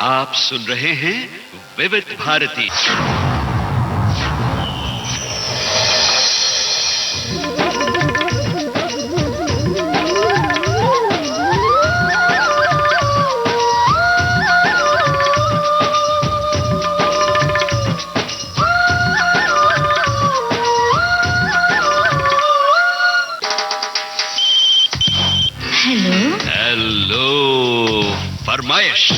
आप सुन रहे हैं विविध भारती। हेलो फरमाइश।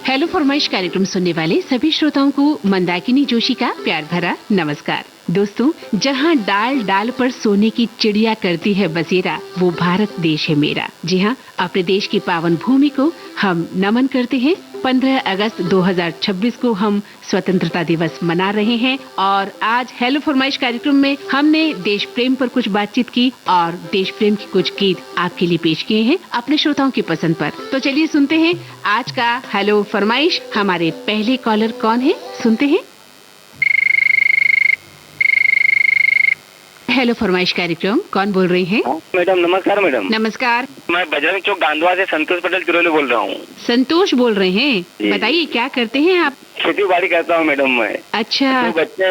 हेलो फरमाइश कार्यक्रम सुनने वाले सभी श्रोताओं को मंदाकिनी जोशी का प्यार भरा नमस्कार। दोस्तों, जहां डाल डाल पर सोने की चिड़िया करती है बसेरा, वो भारत देश है मेरा। जी हाँ, अपने देश की पावन भूमि को हम नमन करते हैं। 15 अगस्त 2026 को हम स्वतंत्रता दिवस मना रहे हैं और आज हेलो फरमाइश कार्यक्रम में हमने देश प्रेम पर कुछ बातचीत की और देश प्रेम की कुछ गीत आपके लिए पेश किए हैं अपने श्रोताओं की पसंद पर। तो चलिए सुनते हैं आज का हेलो फरमाइश। हमारे पहले कॉलर कौन है, सुनते हैं। हेलो फरमाइश कार्यक्रम, कौन बोल रही हैं? मैडम नमस्कार। मैडम नमस्कार, मैं बजरंग चौक गांधवा से संतोष पटेल तिरोले बोल रहा हूँ। संतोष बोल रहे हैं, जी। बताइए क्या करते हैं आप? खेती बाड़ी करता हूँ मैडम मैं। अच्छा, 2 बच्चे,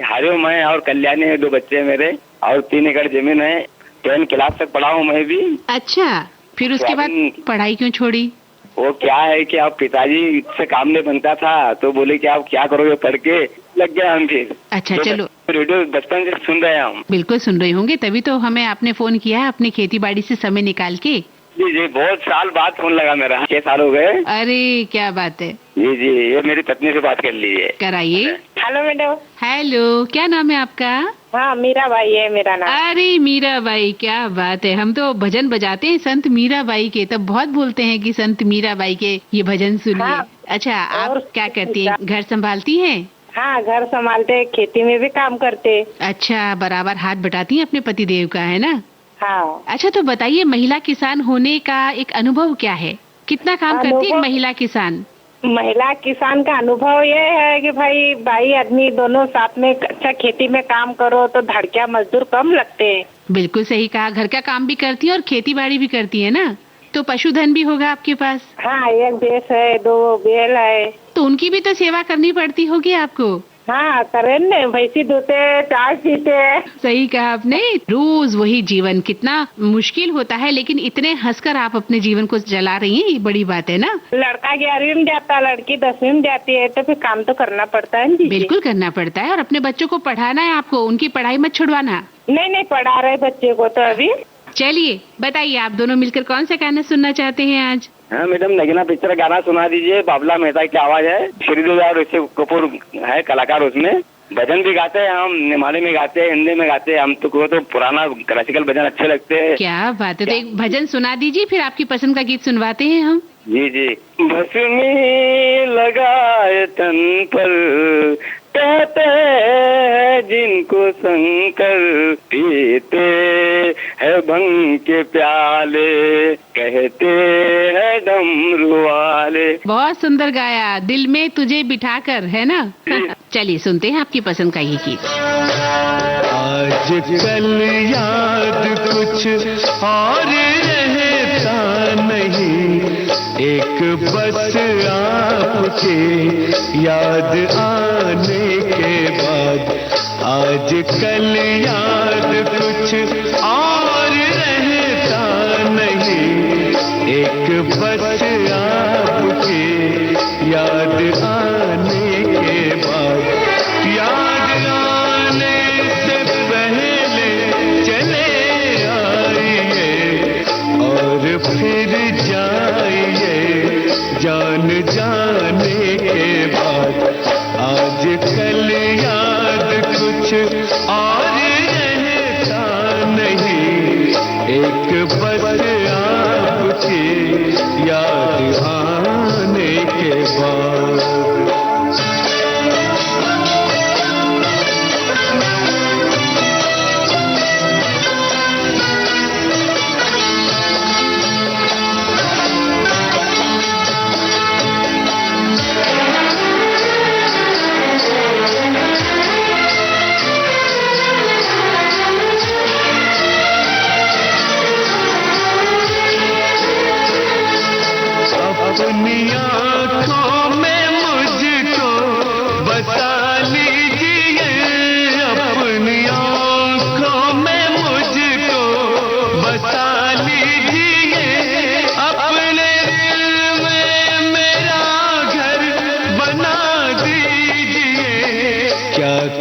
हारियो मैं और कल्याणी है, 2 बच्चे मेरे और 3 एकड़ जमीन है। 10 क्लास तक पढ़ा हूँ मैं भी। अच्छा, फिर उसके बाद पढ़ाई क्यों छोड़ी? वो क्या है कि आप पिताजी से काम नहीं बनता था तो बोले कि आप क्या करोगे पढ़ के, लग गया हम फिर। अच्छा, तो चलो रेडियो बचपन से सुन रहे हैं हम। बिल्कुल सुन रहे होंगे, तभी तो हमें आपने फोन किया है अपनी खेती बाड़ी से समय निकाल के। जी जी, बहुत साल बाद फोन लगा मेरा, 6 साल हो गए। अरे क्या बात है, जी जी, ये मेरी पत्नी से बात कर लीजिए। कराइए। Hello madam. हेलो, क्या नाम है आपका? हाँ, मीरा बाई है मेरा नाम। अरे मीरा बाई, क्या बात है। हम तो भजन बजाते हैं संत मीरा बाई के, तब बहुत बोलते हैं कि संत मीरा बाई के ये भजन सुनिए। हाँ। अच्छा, आप और क्या करती हैं? घर संभालती हैं? हाँ, घर संभालते, खेती में भी काम करते। अच्छा, बराबर हाथ बटाती हैं अपने पति देव का, है ना? हाँ। अच्छा, तो बताइए महिला किसान होने का एक अनुभव क्या है? कितना काम करती है अनुभव? महिला किसान? महिला किसान का अनुभव ये है कि भाई आदमी दोनों साथ में अच्छा खेती में काम करो तो धड़किया मजदूर कम लगते हैं। बिल्कुल सही कहा, घर का काम भी करती है और खेती बाड़ी भी करती है ना, तो पशुधन भी होगा आपके पास। हाँ, 1 भैंस है, 2 बैल है। तो उनकी भी तो सेवा करनी पड़ती होगी आपको। हाँ, करें न, भैंसी दूते, चाय पीते। सही कहा आपने, रोज वही जीवन कितना मुश्किल होता है, लेकिन इतने हंसकर आप अपने जीवन को चला रही हैं, ये बड़ी बात है ना। लड़का 11वीं में जाता, लड़की 10वीं में जाती है, तो फिर काम तो करना पड़ता है जी। बिल्कुल करना पड़ता है, और अपने बच्चों को पढ़ाना है आपको, उनकी पढ़ाई मत छुड़वाना। नहीं पढ़ा रहे बच्चे को तो अभी। चलिए बताइए, आप दोनों मिलकर कौन सा गाना सुनना चाहते हैं आज? हाँ मैडम, नगीना पिक्चर गाना सुना दीजिए। बाबला मेहता की आवाज है, श्रीदेवी और ऋषि कपूर है कलाकार उसमें। भजन भी गाते हैं हम, निमाली में गाते हैं, हिंदी में गाते हैं। हम तो पुराना क्लासिकल भजन अच्छे लगते हैं। क्या बात है, तो एक भजन सुना दीजिए, फिर आपकी पसंद का गीत सुनवाते हैं हम। जी जी। भस्मी लगाए तन पर, कहते हैं जिनको शंकर, पीते है भंग के प्याले, कहते हैं डमरू वाले। बहुत सुंदर गाया, दिल में तुझे बिठाकर, है ना? चलिए सुनते हैं आपकी पसंद का ये गीत। आज कल याद कुछ और रहता नहीं, एक बस आपके याद आने के बाद। आज कल याद कुछ और रहता नहीं, एक बस आपके याद आने के बाद। याद आने से पहले चले आइए और फिर जाइए जान जाने के बाद। आज कल याद कुछ और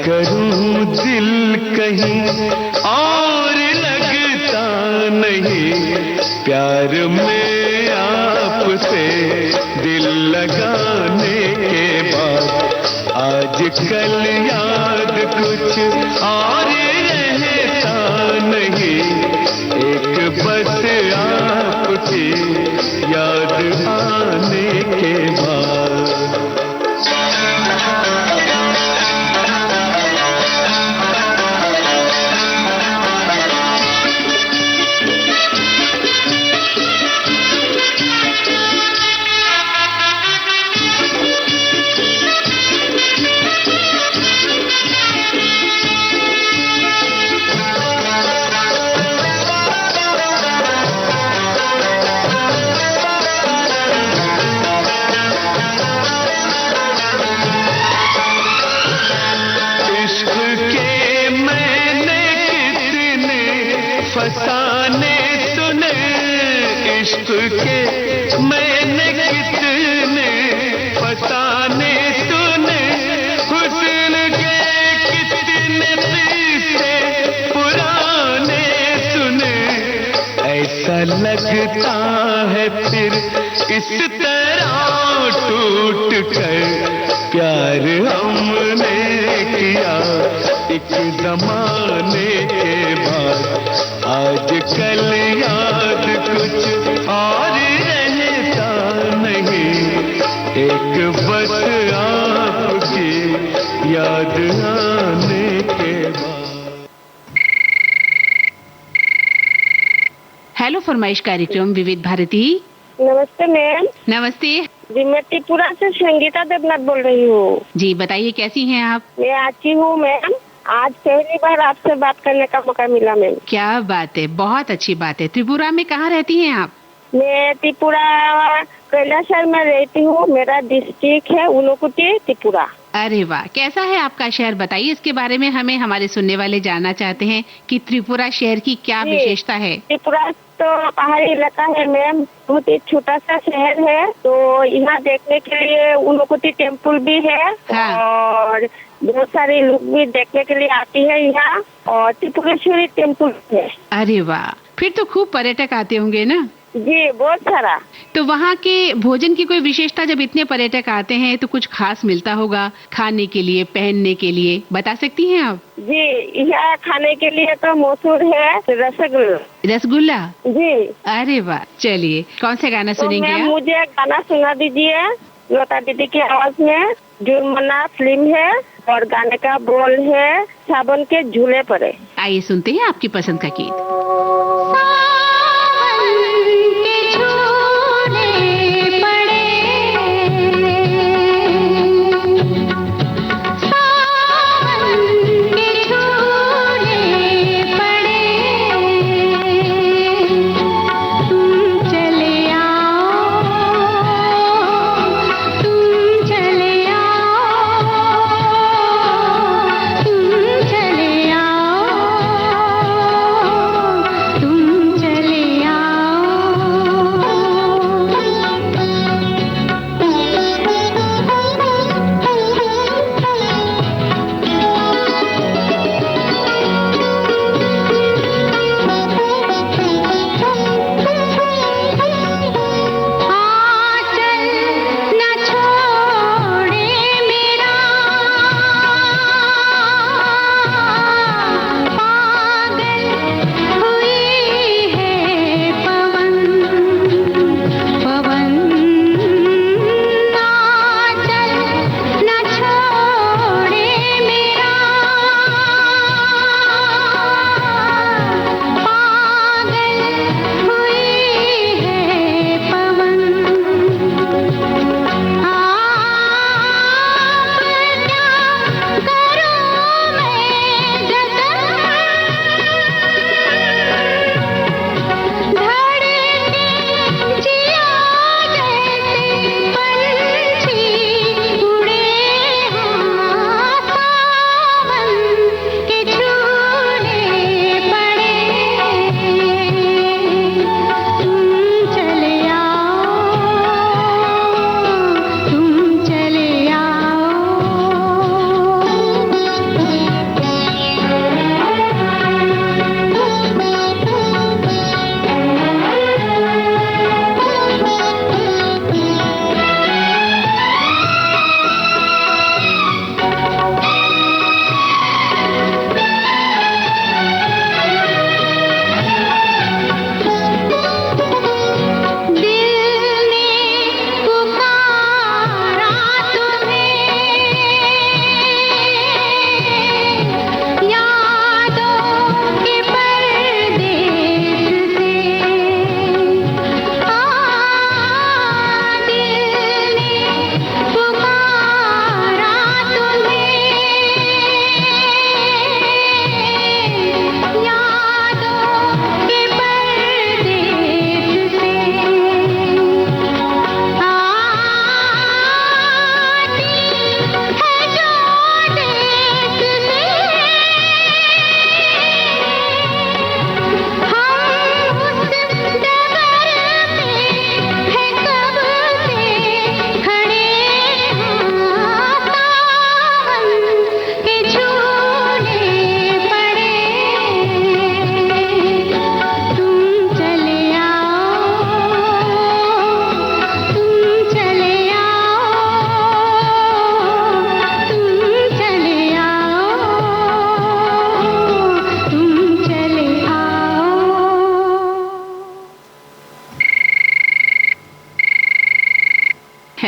करूं दिल कहीं और लगता नहीं, प्यार में आपसे दिल लगाने के बाद आजकल याद कुछ और रहता नहीं, एक बस आपकी याद आने के बाद। फसाने तूने इश्क के मैंने कितने फसाने तूने, हुस्न के कितने किस्से पुराने सुने, ऐसा लगता है फिर इस तरह टूट कर प्यार हमने किया एक जमाने के बाद, आजकल याद कुछ और रहता नहीं, एक बस आपकी याद आने के बाद। हेलो फरमाइश कार्यक्रम विविध भारती। नमस्ते मैम। नमस्ते जी, मैं त्रिपुरा से संगीता देवनाथ बोल रही हूँ। जी, बताइए कैसी हैं आप? मैं अच्छी हूँ मैम, आज पहली बार आपसे बात करने का मौका मिला मैम। क्या बात है, बहुत अच्छी बात है। त्रिपुरा में कहाँ रहती हैं आप? मैं त्रिपुरा कैलाशहर में रहती हूँ, मेरा डिस्ट्रिक्ट है ऊनकोटी त्रिपुरा। अरे वाह, कैसा है आपका शहर? बताइए इसके बारे में, हमें हमारे सुनने वाले जानना चाहते हैं कि त्रिपुरा शहर की क्या विशेषता है। त्रिपुरा तो पहाड़ी इलाका है मैम, बहुत ही छोटा सा शहर है, तो यहाँ देखने के लिए ऊनकोटी टेम्पल भी है। हाँ। और बहुत सारे लोग भी देखने के लिए आते हैं यहाँ, और त्रिपुरेश्वरी टेम्पल है। अरे वाह, फिर तो खूब पर्यटक आते होंगे ना? जी, बहुत सारा। तो वहाँ के भोजन की कोई विशेषता, जब इतने पर्यटक आते हैं तो कुछ खास मिलता होगा खाने के लिए, पहनने के लिए, बता सकती हैं आप? जी, यहाँ खाने के लिए तो मशहूर है रसगुल्ला। रसगुल्ला? जी। अरे वाह, चलिए कौन सा गाना तो सुनेंगे आप? मुझे गाना सुना दीजिए लता दीदी की आवाज में। जुर्माना फिल्म है और गाने का बोल है सावन के झूले पड़े। आइए सुनते हैं आपकी पसंद का गीत।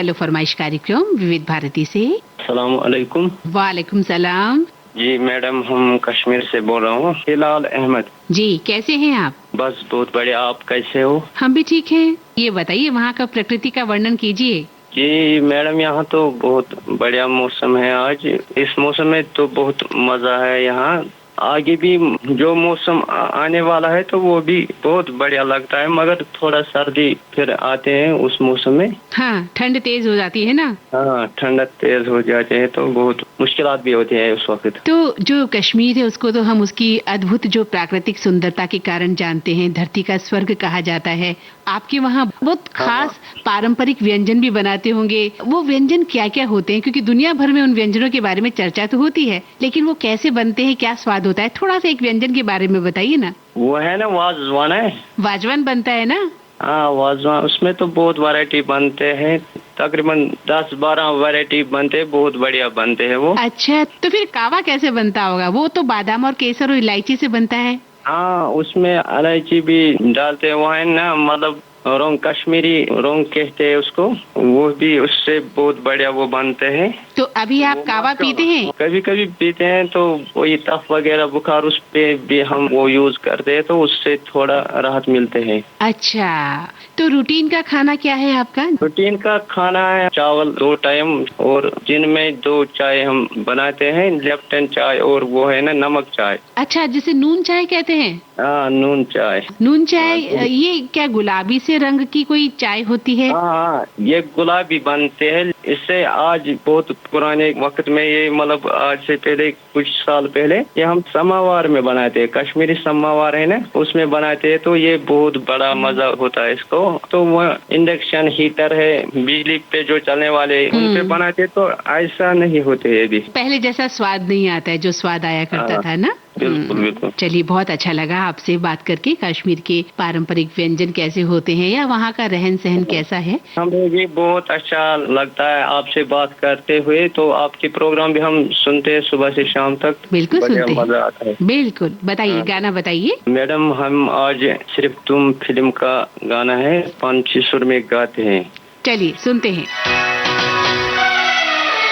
हेलो फरमाइश कार्यक्रम विविध भारती से। अस्सलाम वालेकुम। वालेकुम सलाम। जी मैडम, हम कश्मीर से बोल रहा हूँ, हिलाल अहमद। जी, कैसे हैं आप? बस बहुत बढ़िया, आप कैसे हो? हम भी ठीक हैं। ये बताइए, वहाँ का प्रकृति का वर्णन कीजिए। जी मैडम, यहाँ तो बहुत बढ़िया मौसम है आज। इस मौसम में तो बहुत मजा है यहाँ। आगे भी जो मौसम आने वाला है तो वो भी बहुत बढ़िया लगता है, मगर थोड़ा सर्दी फिर आते हैं उस मौसम में। हाँ, ठंड तेज हो जाती है ना। हाँ, ठंड तेज हो जाते हैं तो बहुत मुश्किलात भी होती है उस वक्त। तो जो कश्मीर है उसको तो हम उसकी अद्भुत जो प्राकृतिक सुंदरता के कारण जानते हैं, धरती का स्वर्ग कहा जाता है। आपके वहाँ बहुत खास पारंपरिक व्यंजन भी बनाते होंगे। वो व्यंजन क्या क्या होते हैं? क्योंकि दुनिया भर में उन व्यंजनों के बारे में चर्चा तो होती है, लेकिन वो कैसे बनते हैं, क्या स्वाद होता है? थोड़ा सा एक व्यंजन के बारे में बताइए ना। वो है ना वाजवान है। वाजवान बनता है ना? हाँ वाजवान, उसमें तो बहुत वैरायटी बनते हैं, तकरीबन 10-12 वैरायटी बनते हैं, बहुत बढ़िया बनते हैं वो। अच्छा, तो फिर कावा कैसे बनता होगा? वो तो बादाम और केसर और इलायची से बनता है। हाँ, उसमें इलायची भी डालते हैं, वो है ना, मतलब रोंग, कश्मीरी रोंग कहते हैं उसको, वो भी उससे बहुत बढ़िया वो बनते हैं। तो अभी आप कावा पीते हैं? कभी कभी पीते हैं, तो वही तफ वगैरह बुखार उस पे भी हम वो यूज करते हैं, तो उससे थोड़ा राहत मिलते हैं। अच्छा, तो रूटीन का खाना क्या है आपका? रूटीन का खाना है चावल 2 टाइम, और दिन में 2 चाय हम बनाते हैं, लेफ्टन चाय और वो है ना नमक चाय। अच्छा, जिसे नून चाय कहते हैं। हाँ, नून चाय। नून चाय, ये क्या गुलाबी से रंग की कोई चाय होती है? हाँ, ये गुलाबी बनते हैं। इससे आज बहुत पुराने वक्त में, ये मतलब आज से पहले कुछ साल पहले, ये हम समावार में बनाते हैं, कश्मीरी समावार है ना, उसमें बनाते हैं, तो ये बहुत बड़ा मजा होता है इसको। तो वो इंडक्शन हीटर है, बिजली पे जो चलने वाले, उन पे बनाते, तो ऐसा नहीं होते है अभी। पहले जैसा स्वाद नहीं आता है जो स्वाद आया करता था ना। बिल्कुल बिल्कुल। चलिए, बहुत अच्छा लगा आपसे बात करके। कश्मीर के पारंपरिक व्यंजन कैसे होते हैं या वहाँ का रहन सहन कैसा है? हमें भी बहुत अच्छा लगता है आपसे बात करते हुए। तो आपके प्रोग्राम भी हम सुनते हैं सुबह से शाम तक। बिल्कुल सुनते मजा हैं। आता है। बिल्कुल, बताइए, गाना बताइए। मैडम, हम आज सिर्फ तुम फिल्म का गाना है, 5 सुर में गाते हैं। चलिए सुनते हैं।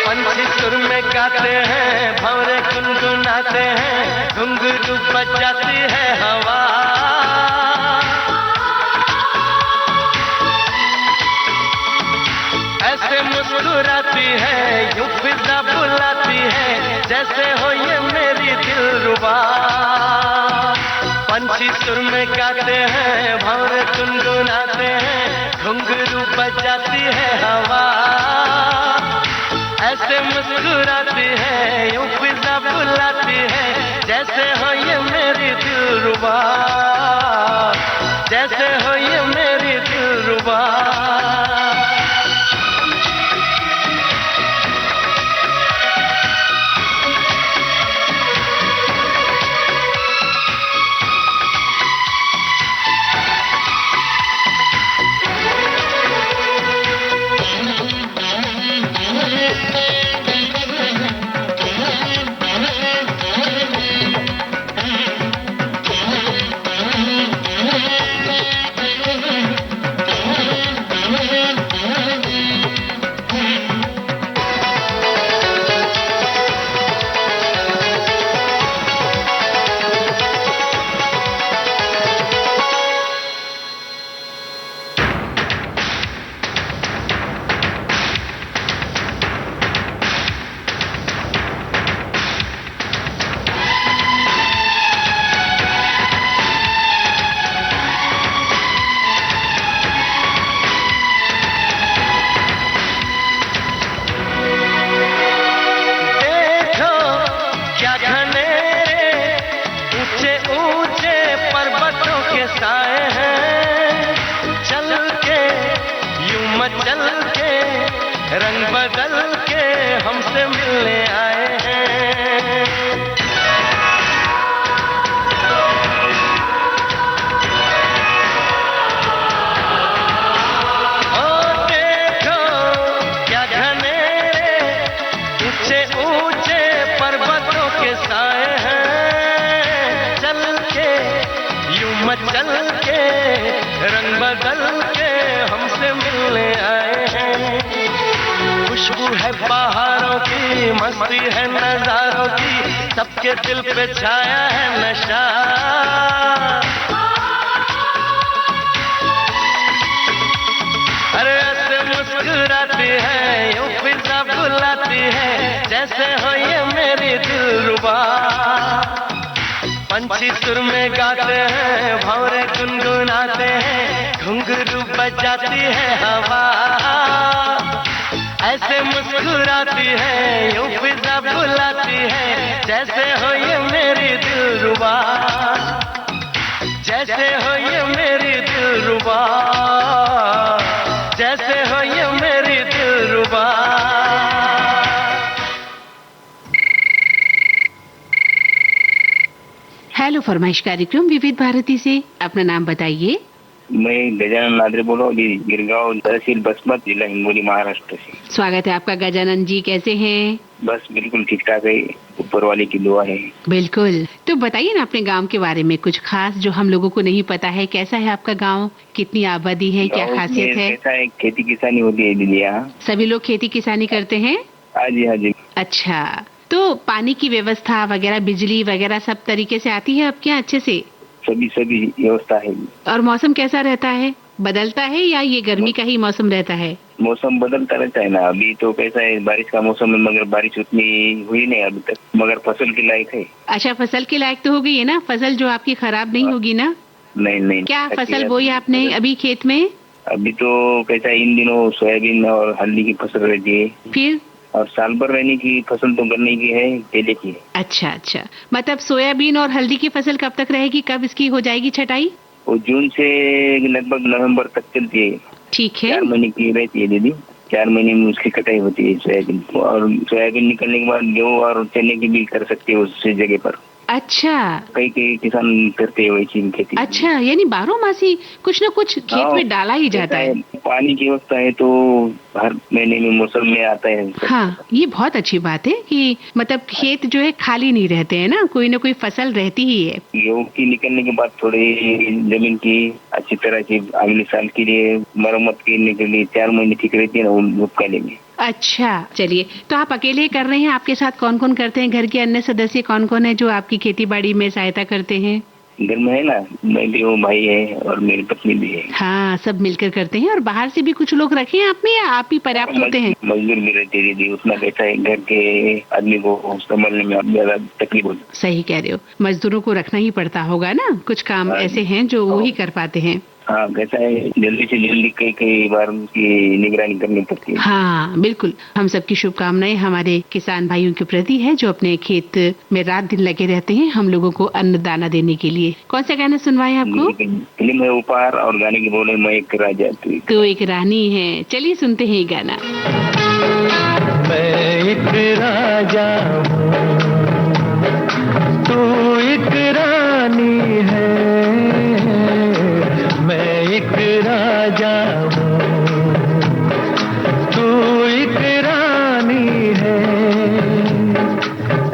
पंछी सुर में गाते हैं, भंवरे गुनगुनाते हैं, घुंघरू बजाती है हवा। ऐसे मुस्कुराती है, यूं फिजा बुलाती है, जैसे हो ये मेरी दिलरुबा। पंछी सुर में गाते हैं, भंवरे गुनगुनाते हैं, घुंघरू बजाती है हवा। ऐसे मुस्कुराती है, यूं फिजा बुलाती है, जैसे हो ये मेरी दिलरुबा, जैसे हो ये मेरी दिलरुबा। रंग बदल के हमसे मिलने आए हैं। ओ देखो क्या घनेरे ऊंचे ऊंचे पर्वतों के साए हैं। चल के यूं मचल के रंग बदल के हमसे मिलने आए हैं। खुशबू है बहारों की, मस्ती है नजारों की, सबके दिल पे छाया है नशा। अरे ऐसे मुस्कुराती है, यूं फिजा बुलाती है, जैसे हो ये मेरी दिलरुबा। पंछी सुर में गाते हैं, भंवरे गुनगुनाते हैं, घुंघरू बजाती है हवा। ऐसे मुस्कुराती है, यूं फिजा बुलाती है, जैसे हो ये मेरी दिलरुबा, जैसे हो ये मेरी दिलरुबा, जैसे हो ये मेरी दिलरुबा। हेलो फरमाइश कार्यक्रम विविध भारती से, अपना नाम बताइए। मैं गजानन नादरे बोल रहा हूँ, गिरगांव तहसील बसमत, जिला हिंगोली, महाराष्ट्र से। स्वागत है आपका गजानन जी, कैसे हैं? बस बिल्कुल ठीक ठाक है, ऊपर वाले की दुआ है। बिल्कुल। तो बताइए ना अपने गांव के बारे में कुछ खास जो हम लोगों को नहीं पता है। कैसा है आपका गांव, कितनी आबादी है, क्या गाँव में खासियत है? कैसा है, खेती किसानी होती है दीदी यहाँ? सभी लोग खेती किसानी करते हैं? हाँ जी, हाँ जी। अच्छा, तो पानी की व्यवस्था वगैरह, बिजली वगैरह सब तरीके से आती है आपके यहाँ अच्छे से? सभी व्यवस्था है। और मौसम कैसा रहता है, बदलता है या ये गर्मी का ही मौसम रहता है? मौसम बदलता रहता है ना, अभी तो कैसा है बारिश का मौसम है, मगर बारिश उतनी हुई नहीं अभी तक, मगर फसल के लायक है। अच्छा, फसल के लायक तो हो गई है ना, फसल जो आपकी खराब नहीं होगी ना? नहीं। क्या फसल बोई आपने अभी खेत में? अभी तो कैसा है, इन दिनों सोयाबीन और हल्दी की फसल रहती है, फिर? और साल भर रहने की फसल तो गन्ने की है, केले की है। अच्छा, मतलब सोयाबीन और हल्दी की फसल कब तक रहेगी, कब इसकी हो जाएगी छटाई? वो जून से लगभग नवंबर तक चलती है। ठीक है। 4 महीने की रहती है दीदी, 4 महीने में उसकी कटाई होती है सोयाबीन, और सोयाबीन निकलने के बाद गेहूँ और चने की भी कर सकते हैं उस जगह पर। अच्छा, कई किसान करते हैं वैसी खेती। अच्छा, यानी 12 मासी कुछ न कुछ खेत में डाला ही जाता है। पानी की व्यवस्था है तो हर महीने में मौसम में आता है। हाँ, ये बहुत अच्छी बात है कि मतलब खेत जो है खाली नहीं रहते हैं ना, कोई न कोई फसल रहती ही है। गेहूँ की निकलने के बाद थोड़ी जमीन की अच्छी तरह से अगले साल के लिए मरम्मत करने के लिए 4 महीने ठीक रहती है ना उपकाले में। अच्छा, चलिए, तो आप अकेले ही कर रहे हैं, आपके साथ कौन कौन करते हैं? घर के अन्य सदस्य कौन कौन है जो आपकी खेती बाड़ी में सहायता करते हैं? घर में है ना, मैं भी हूँ, भाई है और मेरी पत्नी भी है। हाँ, सब मिलकर करते हैं। और बाहर से भी कुछ लोग रखे हैं आप में या आप ही पर्याप्त होते हैं? मजदूर भी रहते दीदी, उतना कैसा है घर के आदमी को संभालने में अब ज्यादा तकलीफ होती है। सही कह रहे हो, मजदूरों को रखना ही पड़ता होगा ना, कुछ काम ऐसे हैं जो वो ही कर पाते हैं। हाँ, कैसा है जल्दी से जल्दी कई बार उनकी निगरानी करनी पड़ती है। हाँ बिल्कुल, हम सबकी शुभकामनाएं हमारे किसान भाइयों के प्रति है जो अपने खेत में रात दिन लगे रहते हैं हम लोगों को अन्न दाना देने के लिए। कौन सा गाना सुनवाए आपको? फिल्म है उपहार और गाने की बोले मैं एक राजा तो एक रानी है। चलिए सुनते हैं ये गाना। मैं एक राजा तू एक रानी है, मैं एक राजा हूँ तू एक रानी है,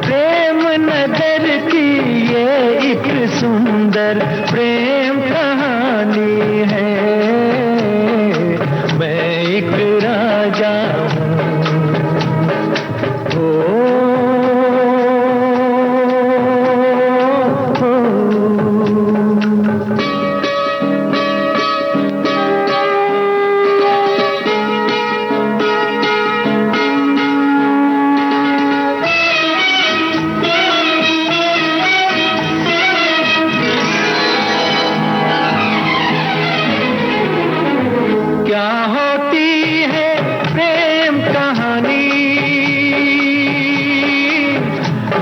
प्रेम नगर की ये एक सुंदर प्रेम कहानी है, मैं एक राजा हूँ।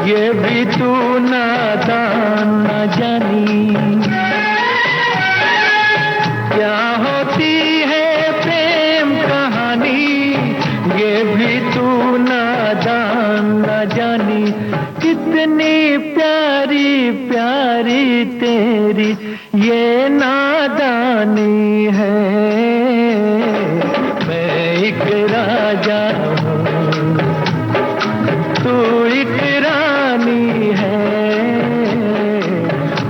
ये भी तू नादान न जानी, क्या होती है प्रेम कहानी, ये भी तू नादान न जानी, कितनी प्यारी प्यारी तेरी ये नादानी है, मैं एक राजा हूँ तू एक रानी है,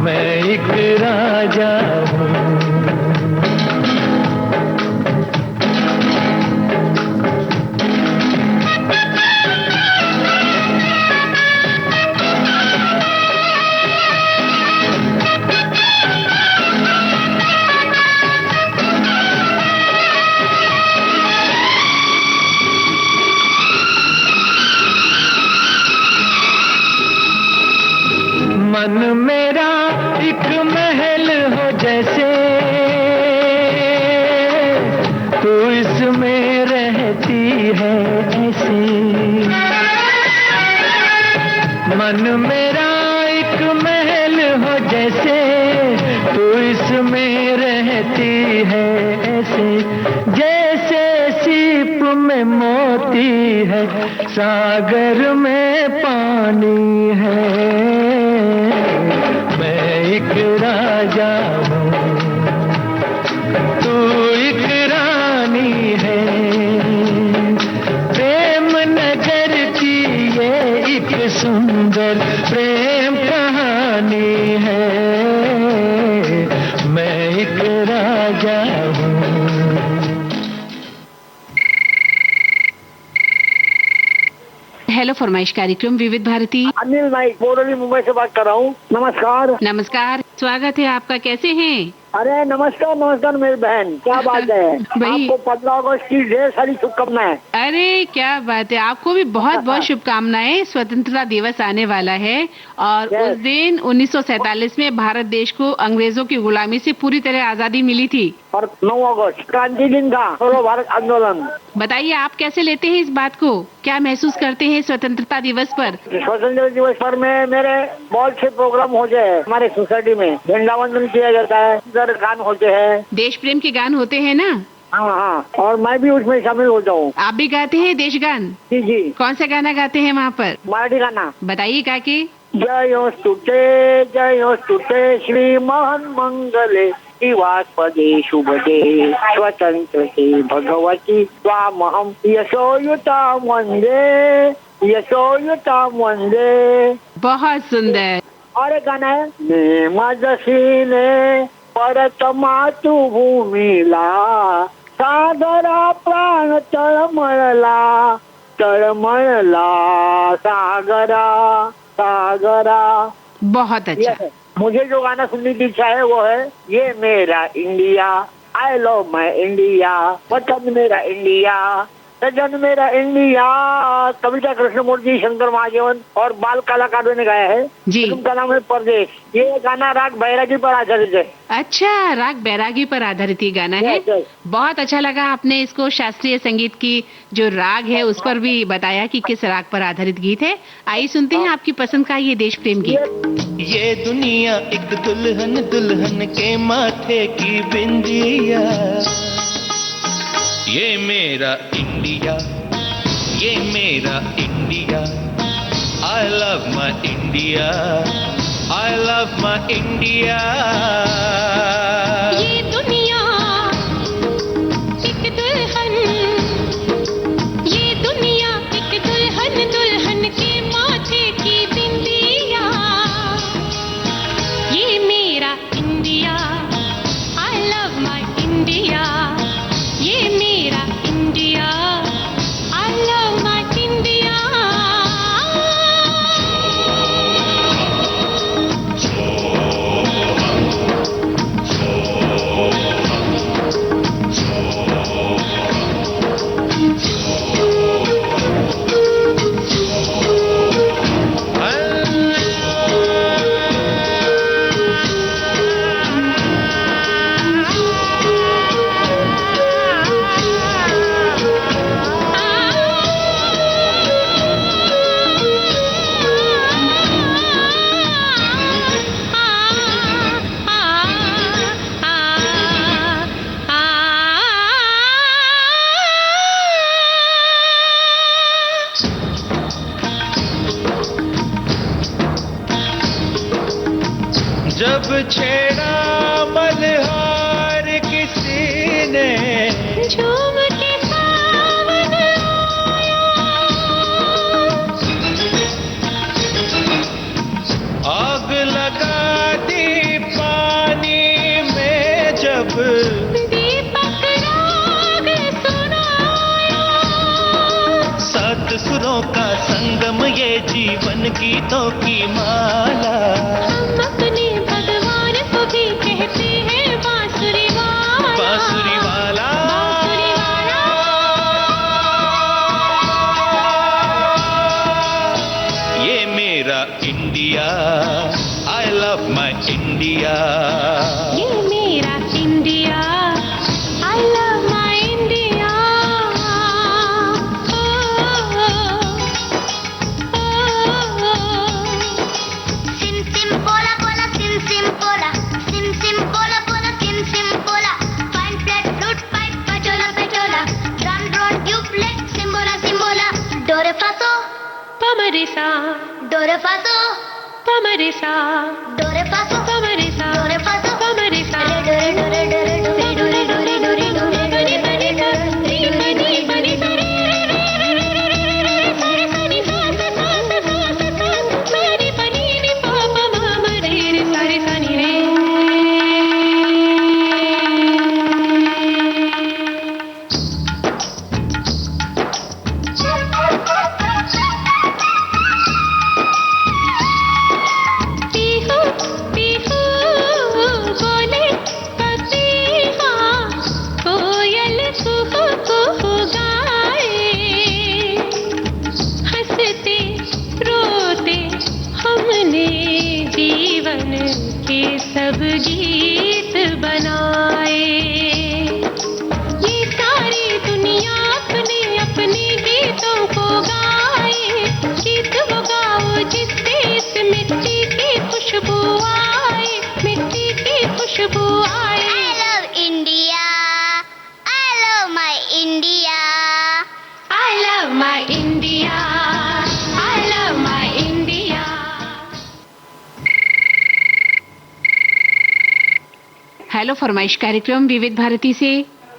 मैं एक राजा हूँ। मन मेरा एक महल हो जैसे, तू इसमें रहती है ऐसे। मन मेरा एक महल हो जैसे, तू इसमें रहती है ऐसे। जैसे सीप में मोती है, सागर में पानी है। मैं एक राजा हूँ, तू एक रानी है। प्रेम नगर की ये एक सुंदर प्रेम कहानी है। मैं एक राजा हूँ। हेलो फरमाइश कार्यक्रम विविध भारती। अनिल नाइक बोरली मुंबई से बात कर रहा हूँ। नमस्कार। नमस्कार, स्वागत है आपका। कैसे हैं? अरे नमस्कार नमस्कार मेरी बहन, क्या बात है। भाई आपको 15 अगस्त की ढेर सारी शुभकामनाएं। अरे क्या बात है, आपको भी बहुत बहुत शुभकामनाएं। स्वतंत्रता दिवस आने वाला है और उस दिन 1947 में भारत देश को अंग्रेजों की गुलामी से पूरी तरह आजादी मिली थी। और 9 अगस्त क्रांति दिन था, छोड़ो भारत आंदोलन। बताइए आप कैसे लेते हैं इस बात को, क्या महसूस करते हैं स्वतंत्रता दिवस पर? स्वतंत्रता दिवस पर में मेरे बहुत से प्रोग्राम होते हैं। हमारे सोसाइटी में झंडा वंदन किया जाता है, गान होते हैं, देश प्रेम के गान होते हैं ना? हाँ हाँ, और मैं भी उसमें शामिल होता हूँ। आप भी गाते हैं देश गान? जी जी। कौन सा गाना गाते हैं वहाँ पर? मराठी गाना। बताइए काके। जयोस्तुते श्रीमहान मंगले शिवास्पदे शुभदे स्वतंत्रते भगवती स्वामहम यशोयुतां वंदे यशोयुतां वंदे। बहुत सुंदर। और एक गाना है, नेमजसीने परत मातृभूमीला सागरा प्राण तळमळला तळमळला सागरा सागरा। बहुत अच्छा। मुझे जो गाना सुनने की इच्छा है वो है ये मेरा India, I love my India, वतन मेरा इंडिया, सजन मेरा इंडिया। कविता कृष्णमूर्ति, शंकर महादेवन और बाल कलाकारों ने गाया है जी। उनका नाम है परदेश। ये गाना राग बैरागी पर आधारित है। अच्छा, राग बैरागी पर आधारित ये गाना है। बहुत अच्छा लगा आपने इसको शास्त्रीय संगीत की जो राग है उस पर भी बताया कि किस राग पर आधारित गीत है। आइए सुनते हैं आपकी पसंद का ये देश प्रेम गीत। ये दुनिया एक दुल्हन, दुल्हन के माथे की बिंदिया। ये मेरा इंडिया, ये मेरा India, I love my India, I love my India. ये दुनिया एक दुल्हन, ये दुनिया एक दुल्हन, दुल्हन के माथे की बिंदिया। ये मेरा India, I love my India, ये मेरा India, I love my India. जब छेड़ा मल्हार किसी ने, झूम के सावन आग लगा दी पानी में जब, दीपक राग सुनाया। सात सुरों का संगम ये जीवन गीतों की माला। हम अपने भगवान को भी कहते हैं बांसुरी वाला, बांसुरी वाला, बांसुरी वाला। ये मेरा India, I love my India. ये मेरा India, I love my India. Sim sim bola bola, sim sim bola, sim sim bola bola, sim sim bola. Fine flat flute pipe, pachola pachola, drum drone duplex, simbola simbola. Do re fa so, pa ma re sa. Do re fa so, pa ma re sa. Do re fa so, pa ma re sa. Do re fa so, pa ma re sa. Re do re do re do re do re do re do re do re do re pa re sa. Re pa ni pa ni sa re re re re re re re re sa re sa ni sa sa sa sa sa sa sa. Ma ni pa ni ni pa pa ma ma re re sa re sa ni re. Pihu Pihu बोले पपीहा, कोयल कुहू कुहू गाए, हंसते रोते हमने जीवन के सब गीत बनाए। ये सारी दुनिया अपने अपने गीतों को गाए, गीत वो गाओ जिससे इस मिट्टी की खुशबू आए, मिट्टी की खुशबू आए। I love India, I love my India, I love my India, I love my India. Hello फरमाइश कार्यक्रम विविध भारती से।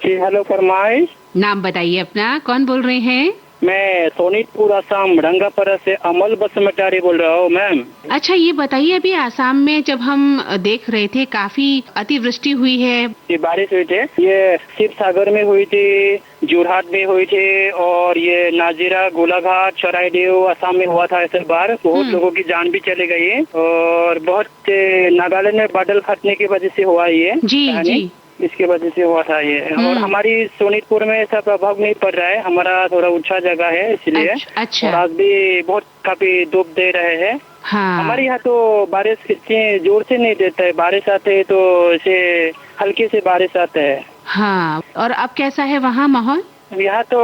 जी हेलो फरमाइश। नाम बताइए अपना, कौन बोल रहे हैं? मैं सोनीतपुर आसाम रंगापरा से अमल बसमटारी बोल रहा हूँ मैम। अच्छा, ये बताइए, अभी आसाम में जब हम देख रहे थे काफी अतिवृष्टि हुई है। ये बारिश हुई थी, ये शिव सागर में हुई थी, जोरहाट में हुई थी, और ये नाजीरा गोलाघाट चराईदेव आसाम में हुआ था। ऐसे बार बहुत लोगों की जान भी चली गई है, और बहुत नागालैंड में बादल फटने की वजह से हुआ ये जी जी, इसकी वजह से हुआ था ये। और हमारी सोनीतपुर में ऐसा प्रभाव नहीं पड़ रहा है, हमारा थोड़ा ऊंचा जगह है इसलिए। अच्छा। और आज भी बहुत काफी धूप दे रहे हैं। हाँ। हमारे यहाँ तो बारिश इतनी जोर से नहीं देता है, बारिश आते है तो ऐसे हल्की से बारिश आते है। हाँ, और अब कैसा है वहाँ माहौल? यहाँ तो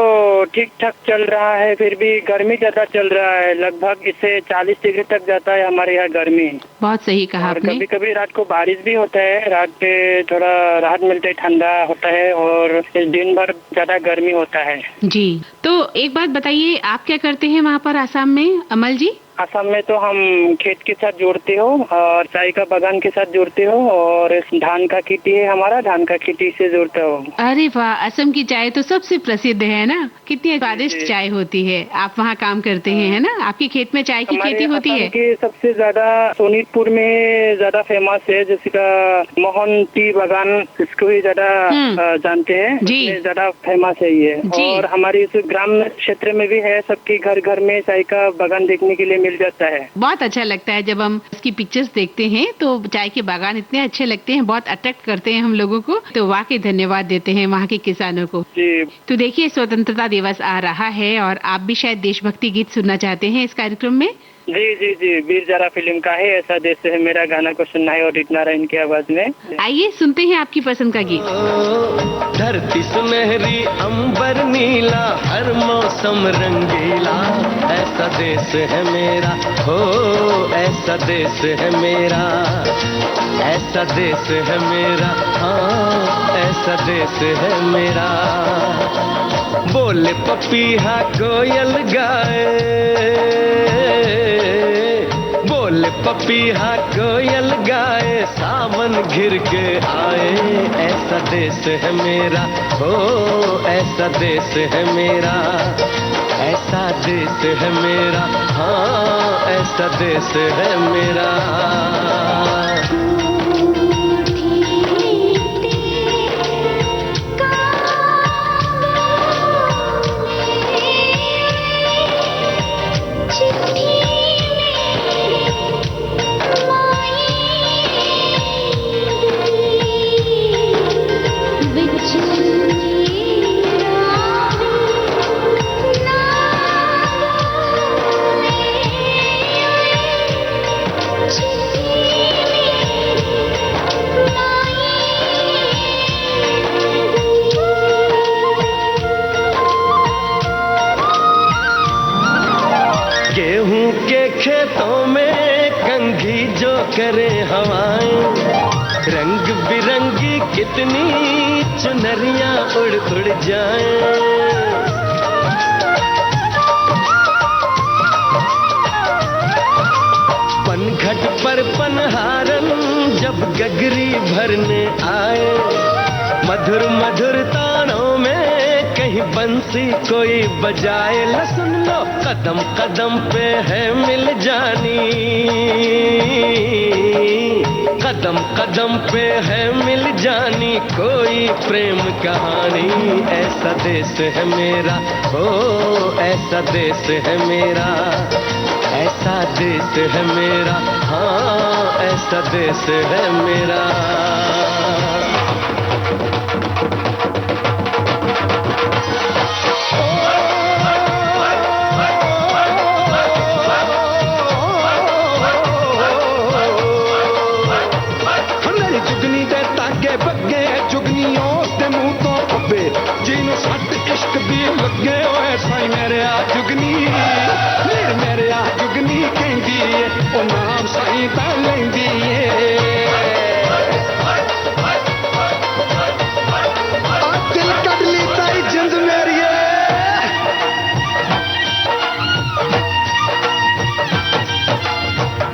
ठीक ठाक चल रहा है, फिर भी गर्मी ज्यादा चल रहा है, लगभग इससे 40 डिग्री तक जाता है हमारे यहाँ गर्मी। बहुत सही कहा और आपने। कभी कभी रात को बारिश भी होता है, रात पे थोड़ा राहत मिलता है, ठंडा होता है, और इस दिन भर ज्यादा गर्मी होता है। जी, तो एक बात बताइए, आप क्या करते हैं वहाँ पर आसाम में, अमल जी? असम में तो हम खेत के साथ जोड़ते हो, और चाय का बागान के साथ जोड़ते हो, और धान का खेती है हमारा, धान का खेती से जोड़ता हो। अरे वाह, असम की चाय तो सबसे प्रसिद्ध है ना, कितनी स्वादिष्ट चाय होती है। आप वहाँ काम करते हैं, है ना? आपके खेत में चाय की खेती होती है? की सबसे ज्यादा सोनीतपुर में ज्यादा फेमस है, जिसका मोहन टी बागान, इसको ही ज्यादा जानते हैं जी, ज्यादा फेमस है ये। और हमारी इस ग्राम क्षेत्र में भी है, सबके घर घर में चाय का बागान देखने के लिए मिल जाता है। बहुत अच्छा लगता है जब हम इसकी पिक्चर्स देखते हैं, तो चाय के बागान इतने अच्छे लगते हैं, बहुत अट्रैक्ट करते हैं हम लोगों को। तो वाकई धन्यवाद देते हैं वहाँ के किसानों को जी। तो देखिए, स्वतंत्रता दिवस आ रहा है और आप भी शायद देशभक्ति गीत सुनना चाहते हैं इस कार्यक्रम में। जी जी जी, वीर जारा फिल्म का है ऐसा देश है मेरा, गाना को सुनना है और इतना रहा इनकी आवाज में। आइए सुनते हैं आपकी पसंद का गीत। धरती सुनहरी अंबर नीला, हर मौसम रंगीला, ऐसा देश है मेरा, हो ऐसा देश है मेरा, ऐसा देश है मेरा, हाँ ऐसा देश है मेरा। बोले पपीहा कोयल गाए, बोले पपीहा कोयल गाए, सावन घिर के आए, ऐसा देश है मेरा, हो ऐसा देश है मेरा, ऐसा देश है मेरा, हाँ ऐसा देश है मेरा। जो करें हवाएं, रंग बिरंगी कितनी चुनरियां उड़ उड़ जाएं। पनघट पर पनहारन जब गगरी भरने आए, मधुर मधुर तानों में कहीं बंसी कोई बजाए। ल सुन लो कदम कदम पे है मिल जानी, कदम कदम पे है मिल जानी कोई प्रेम कहानी। ऐसा देश है मेरा, ओ ऐसा देश है मेरा, ऐसा देश है मेरा, हाँ ऐसा देश है मेरा। जुगनी दे तागे बगे जुगनियों दे मुंह तो खब्बे, जिन्हों सट इश्क दी लगे ओए साई मेरे आ जुगनी, मेरे आ जुगनी कहंदी है ओ नाम साई ता लैंदी है। आ दिल कट ली ताई जिंद मेरी है।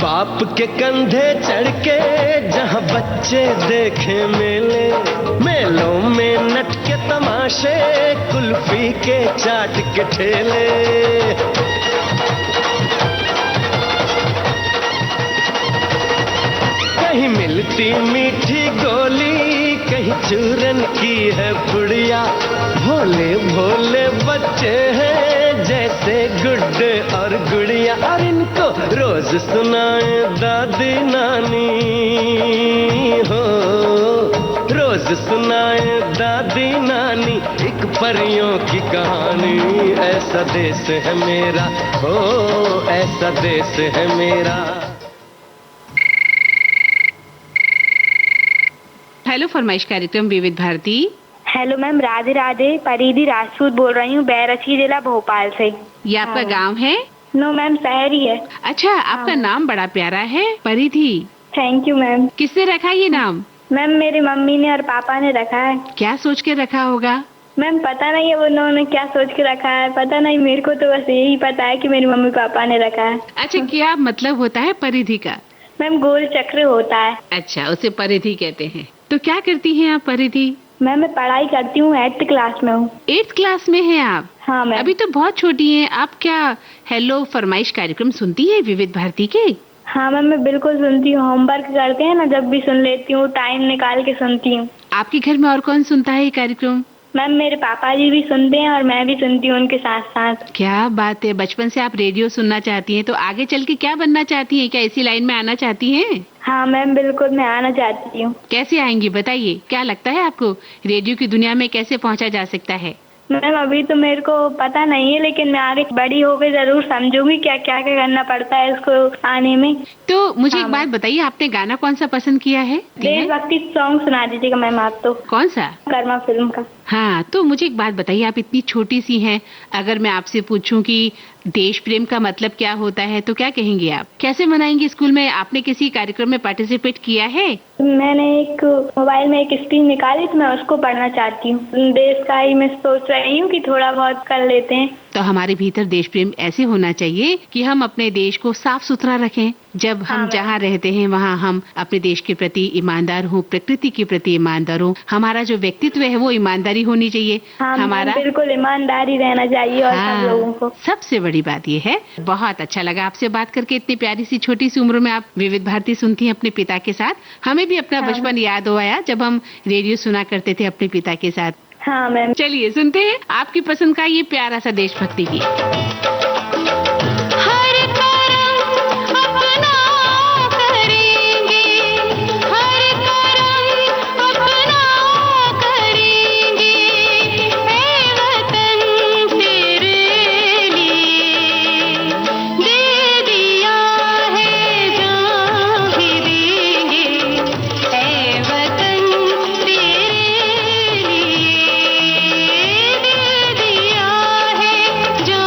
बाप के कंधे चढ़ के जहाँ बच्चे देखे मेले, मेलों में नट के तमाशे, कुल्फी के चाट के ठेले। कहीं मिलती मीठी गोली, कहीं चूरन की है पुड़िया। भोले भोले बच्चे हैं जैसे गुड्डे और गुड़िया, और इनको रोज सुनाए दादी नानी हो, रोज सुनाए दादी नानी एक परियों की कहानी। ऐसा देश है मेरा, हो ऐसा देश है मेरा। हेलो फरमाइश कार्यक्रम विविध भारती। Hello ma'am, Radhe Radhe. परिधि राजपूत बोल रही हूँ, बैरछी जिला भोपाल से। ये आपका गांव है? नो मैम, शहर ही है। अच्छा, आपका नाम बड़ा प्यारा है, परिधि। Thank you ma'am. किसने रखा ये नाम? मैम मेरी मम्मी ने और पापा ने रखा है। क्या सोच के रखा होगा? मैम पता नहीं है उन्होंने क्या सोच के रखा है, पता नहीं, मेरे को तो बस यही पता है कि मेरी मम्मी पापा ने रखा है। अच्छा, क्या मतलब होता है परिधि का? मैम गोल चक्र होता है। अच्छा, उसे परिधि कहते हैं। तो क्या करती हैं आप परिधि? मैम मैं पढ़ाई करती हूँ, 8th क्लास में हूँ। 8th क्लास में हैं आप? हाँ मैम। अभी तो बहुत छोटी हैं आप। क्या हेलो फरमाइश कार्यक्रम सुनती है विविध भारती के? हाँ मैम मैं बिल्कुल सुनती हूँ, होमवर्क करते हैं ना जब भी सुन लेती हूँ, टाइम निकाल के सुनती हूँ। आपके घर में और कौन सुनता है ये कार्यक्रम? मैम मेरे पापा जी भी सुनते हैं और मैं भी सुनती हूँ उनके साथ साथ। क्या बात है, बचपन से आप रेडियो सुनना चाहती हैं, तो आगे चल के क्या बनना चाहती हैं? क्या इसी लाइन में आना चाहती हैं? हाँ मैम बिल्कुल, मैं आना चाहती हूँ। कैसे आएंगी बताइए, क्या लगता है आपको रेडियो की दुनिया में कैसे पहुँचा जा सकता है? मैम अभी तो मेरे को पता नहीं है, लेकिन मैं आगे बड़ी होकर जरूर समझूंगी क्या क्या क्या करना पड़ता है इसको आने में। तो मुझे एक बात बताइए, आपने गाना कौन सा पसंद किया है? देशभक्ति सॉन्ग सुना दीजिएगा मैम आप तो। कौन सा? कर्मा फिल्म का। हाँ, तो मुझे एक बात बताइए, आप इतनी छोटी सी हैं, अगर मैं आपसे पूछूं कि देश प्रेम का मतलब क्या होता है तो क्या कहेंगे आप? कैसे मनाएंगे स्कूल में? आपने किसी कार्यक्रम में पार्टिसिपेट किया है? मैंने एक मोबाइल में एक स्क्रीन निकाली तो मैं उसको पढ़ना चाहती हूँ। देश का ही मैं सोच रही हूँ कि थोड़ा बहुत कर लेते हैं। तो हमारे भीतर देश प्रेम ऐसे होना चाहिए कि हम अपने देश को साफ सुथरा रखें। जब हम जहाँ रहते हैं वहाँ हम अपने देश के प्रति ईमानदार हों, प्रकृति के प्रति ईमानदार हों। हमारा जो व्यक्तित्व है वो ईमानदारी होनी चाहिए। हमारा बिल्कुल ईमानदारी रहना चाहिए और सब लोगों को। सबसे बड़ी बात ये है। बहुत अच्छा लगा आपसे बात करके। इतनी प्यारी सी छोटी सी उम्र में आप विविध भारती सुनती हैं अपने पिता के साथ। हमें भी अपना बचपन याद हो आया जब हम रेडियो सुना करते थे अपने पिता के साथ। हाँ मैम। चलिए सुनते हैं आपकी पसंद का ये प्यारा सा देशभक्ति गीत। जा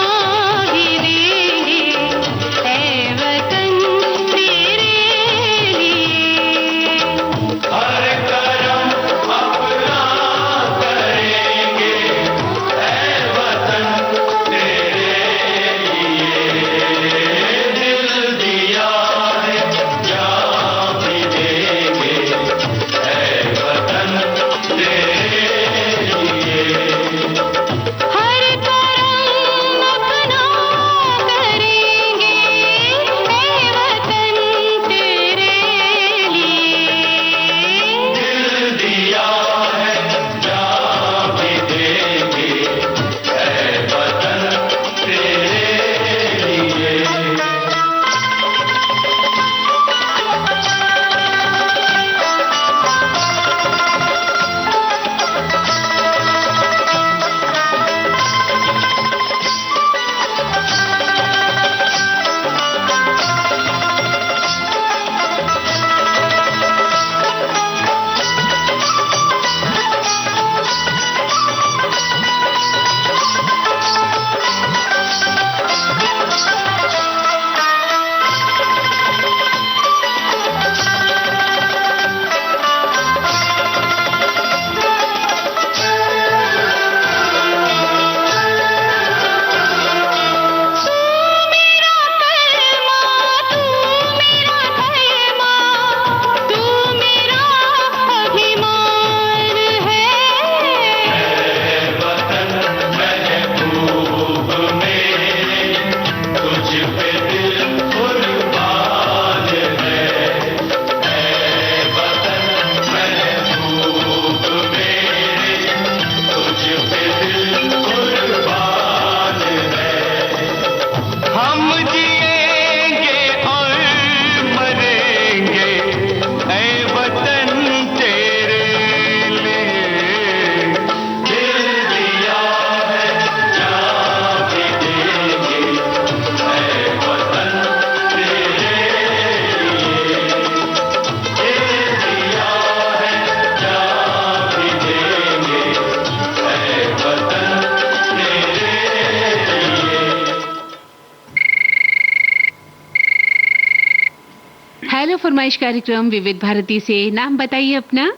फरमाइश कार्यक्रम विविध भारती से। नाम बताइए अपना।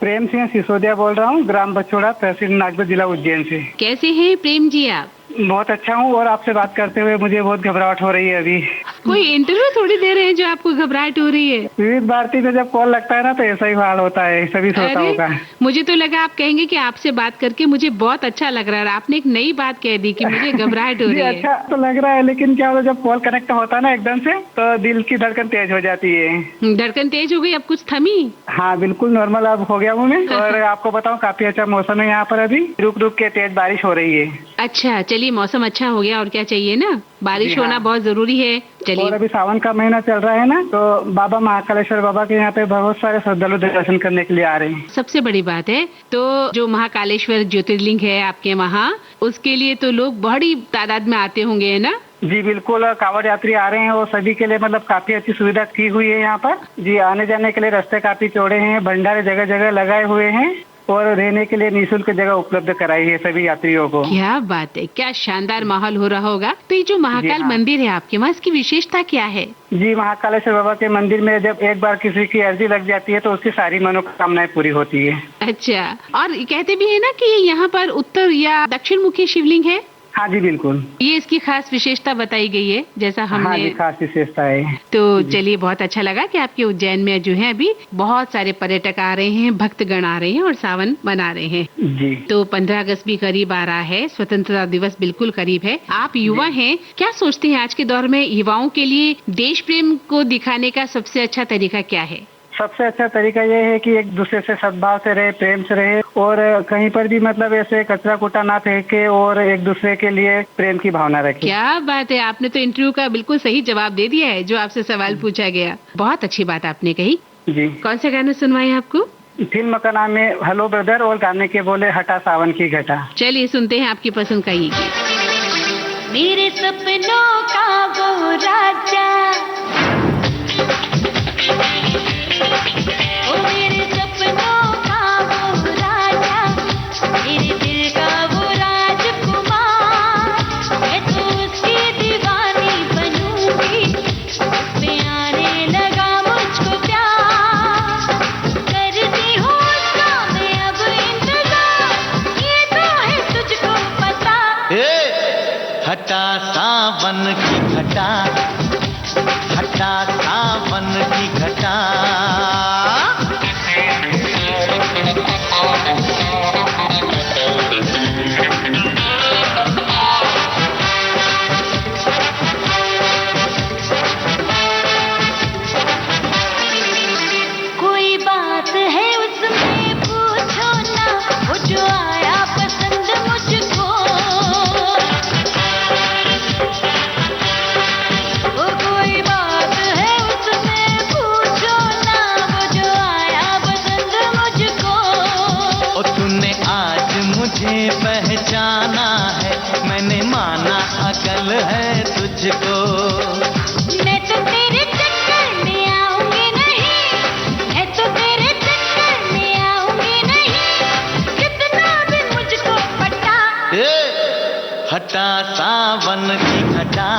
प्रेम सिंह सिसोदिया बोल रहा हूँ, ग्राम बछोड़ा, तहसील नागपुर, जिला उज्जैन से। कैसे हैं प्रेम जी आप? बहुत अच्छा हूँ, और आपसे बात करते हुए मुझे बहुत घबराहट हो रही है अभी। कोई इंटरव्यू थोड़ी दे रहे हैं जो आपको घबराहट हो रही है? विविध भारती में जब कॉल लगता है ना तो ऐसा ही हाल होता है, सभी श्रोताओं का। मुझे तो लगा आप कहेंगे कि आपसे बात करके मुझे बहुत अच्छा लग रहा है। आपने एक नई बात कह दी कि मुझे घबराहट हो रही है। अच्छा तो लग रहा है, लेकिन क्या होता है जब कॉल कनेक्ट होता है ना एकदम से, तो दिल की धड़कन तेज हो जाती है। धड़कन तेज हो गई, अब कुछ थमी? हाँ बिल्कुल नॉर्मल अब हो गया हूँ मैं। और आपको बताऊँ काफी अच्छा मौसम है यहाँ पर, अभी रुक रुक के तेज बारिश हो रही है। अच्छा चलिए, मौसम अच्छा हो गया और क्या चाहिए ना, बारिश होना बहुत जरूरी है। चलिए, और अभी सावन का महीना चल रहा है ना, तो बाबा महाकालेश्वर बाबा के यहाँ पे बहुत सारे श्रद्धालु दर्शन करने के लिए आ रहे हैं। सबसे बड़ी बात है तो जो महाकालेश्वर ज्योतिर्लिंग है आपके वहाँ, उसके लिए तो लोग बड़ी तादाद में आते होंगे, है ना? जी बिल्कुल, कांवड़ यात्री आ रहे हैं और सभी के लिए मतलब काफी अच्छी सुविधा की हुई है यहाँ पर। जी आने जाने के लिए रास्ते काफी चौड़े हैं, भंडारे जगह जगह लगाए हुए हैं, और रहने के लिए निःशुल्क जगह उपलब्ध कराई है सभी यात्रियों को। क्या बात है, क्या शानदार माहौल हो रहा होगा। तो ये जो महाकाल मंदिर है आपके वहाँ, इसकी विशेषता क्या है? जी महाकालेश्वर बाबा के मंदिर में जब एक बार किसी की अर्जी लग जाती है तो उसकी सारी मनोकामनाएं पूरी होती है। अच्छा, और कहते भी है ना कि यहाँ पर उत्तर या दक्षिण मुखी शिवलिंग है? हाँ जी बिल्कुल, ये इसकी खास विशेषता बताई गई है जैसा हमने। हाँ जी, खास विशेषता है। तो चलिए, बहुत अच्छा लगा कि आपके उज्जैन में जो है अभी बहुत सारे पर्यटक आ रहे हैं, भक्तगण आ रहे हैं और सावन मना रहे हैं। जी तो 15 अगस्त भी करीब आ रहा है, स्वतंत्रता दिवस बिल्कुल करीब है। आप युवा हैं, क्या सोचते हैं आज के दौर में युवाओं के लिए देश प्रेम को दिखाने का सबसे अच्छा तरीका क्या है? सबसे अच्छा तरीका ये है कि एक दूसरे से सद्भाव से रहे, प्रेम से रहे, और कहीं पर भी मतलब ऐसे कचरा कूटा ना फेंके, और एक दूसरे के लिए प्रेम की भावना रखे। क्या बात है, आपने तो इंटरव्यू का बिल्कुल सही जवाब दे दिया है जो आपसे सवाल पूछा गया। बहुत अच्छी बात आपने कही। जी, कौन सा गाना सुनवाएं आपको? फिल्म का नाम है हेलो ब्रदर, और गाने के बोले हटा सावन की घटा। चलिए सुनते हैं आपकी पसंद का ही। मेरे सपनों का वो राजा, ओ मेरे सपनों का वो राजा, मेरे दिल का वो राजकुमार, मैं तो उसकी दीवानी बनूंगी, उस पे आने लगा मुझको प्यार, करती हूँ उसका मैं अब इंतजार, ये तो है तुझको पता। हटा सावन की घटा, हटा सावन की घटा, कोई बात है उसमें पूछो ना, वो जो आया पसंद मुझको, वो कोई बात है उसमें पूछो ना, वो जो आया पसंद मुझको। ओ तूने आज मुझे पहचाना है, मैंने माना अकल है तुझको, मैं तो तेरे चक्कर में आऊंगी नहीं, मैं तो तेरे चक्कर में आऊंगी नहीं, कितना भी मुझको पटा। हटा सावन की घटा,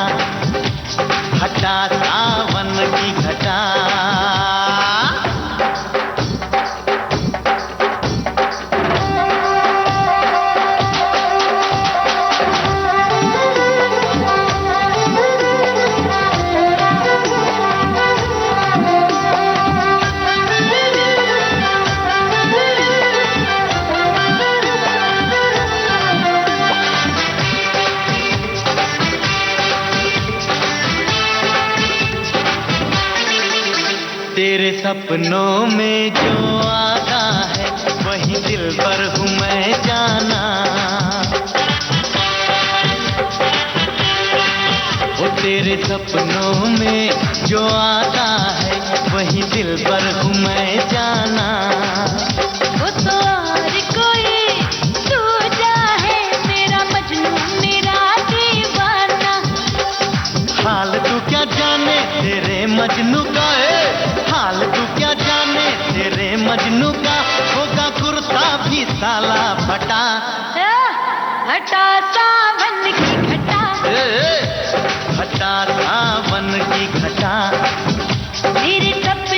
हटा सावन की घटा। तेरे सपनों में जो आता है वही दिल पर हूँ मैं जाना, वो तेरे सपनों में जो आता है वही दिल पर हूँ मैं जाना, वो तो और कोई दूजा है, मेरा मजनू मेरा दीवाना। हाल तू क्या जाने तेरे मजनू का है, हाल तू क्या जाने तेरे मजनू का, होगा कुर्ता भी साला फटा। हटा सावन की घटा, हटा सावन की घटा, मेरे सपनों